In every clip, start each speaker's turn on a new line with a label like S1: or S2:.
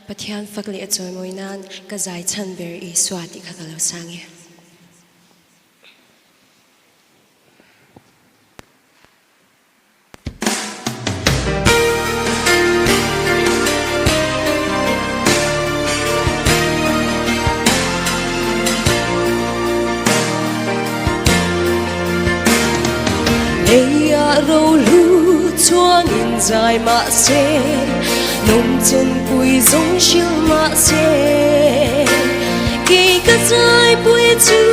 S1: But hian fakli a joy moinan ka zai chan ber I swati kha kalo sange.
S2: Râu lu cho nghìn dài mạ xe nông chân bùi giống chiêu mạ xe kỳ cất dài bùi chú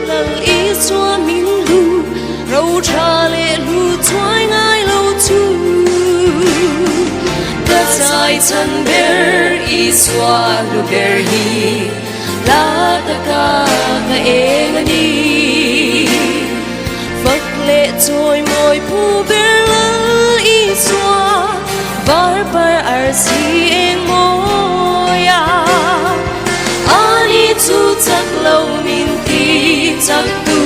S2: lặng ý cho mình lu râu trà lệ lu thoái ngay lâu chú cất dài chân ber ý xoa lu ber hi la ta ca e ngani lệ trôi môi pu ber lal I xoa var par arsi eng moya ani chu chak lo min ti chak tu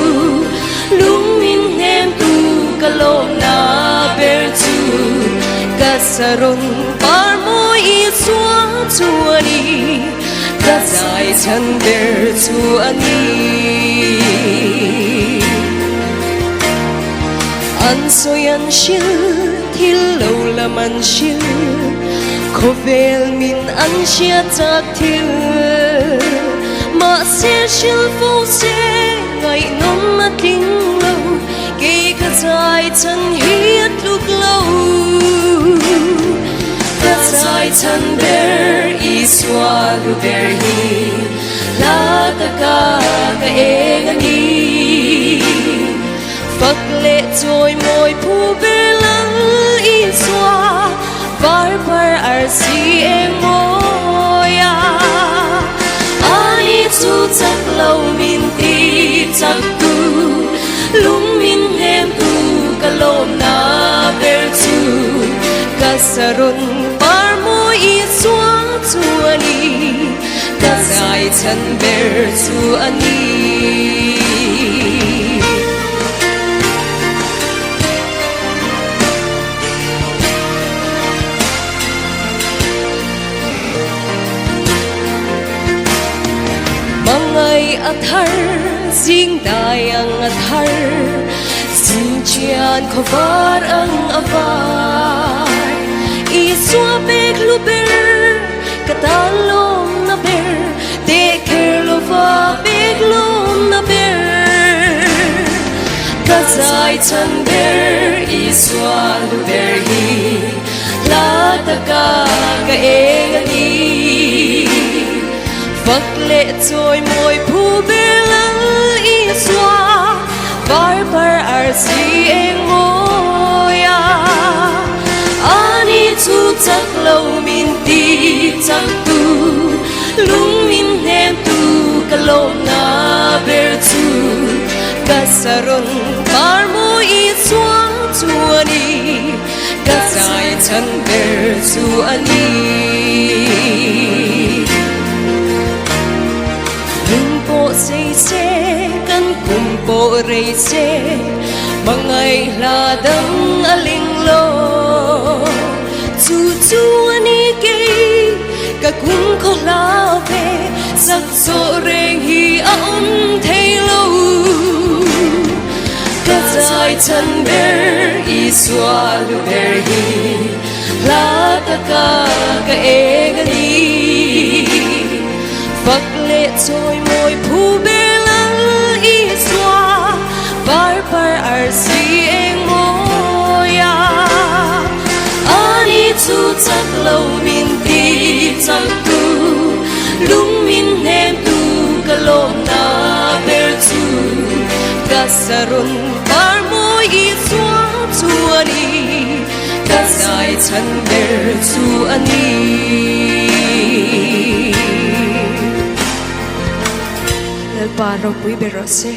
S2: lung min hem tu kalo na ber chu kasaron par moi I xoa chu ani ka zai chan ber chu ani an soi an shil thil lo la man shil khovel min an shia tak thil ma se shil fo se ngai nom ma ting lo ke ka zai chan hiat luk lo ka zai chan ber I swa lu ber hi la ta ka e ngani phật lệ trôi môi pu ber lal I xoa var par arsi eng moya ani chu chak lo min ti chak tu lung min hem tu kalom na ber chu kasaron par moi I xoa chu ani ka zai chan ber chu ani mangai athar jing dai ang athar sin chian khovar ang avar I swa bek lu ber katalom na ber te ker lo va bek lom na ber ka zai chan ber I swa lu ber hi la ta ka e ngani phật lệ trôi môi pu ber lal I xoa var par arsi eng moya ani chu chak lo min ti chak tu lung min hem tu kalom na ber chu kasaron par moi I xoa chu ani ka zai chan ber chu ani say se kan kum po rei se mangai la dang aling lo chu chu ani ke ka kum ko la ve sak so reng hi a thei lo ka zai chan ber I swa lu ber hi la ta ka e ngani phật lệ trôi môi pu ber lal I xoa var par arsi eng moya ani chu chak lo min ti chak tu lung min hem tu kalom na ber chu kasaron par moi I xoa chu ani ka zai chan ber chu ani
S1: Lal pa ro pui ber se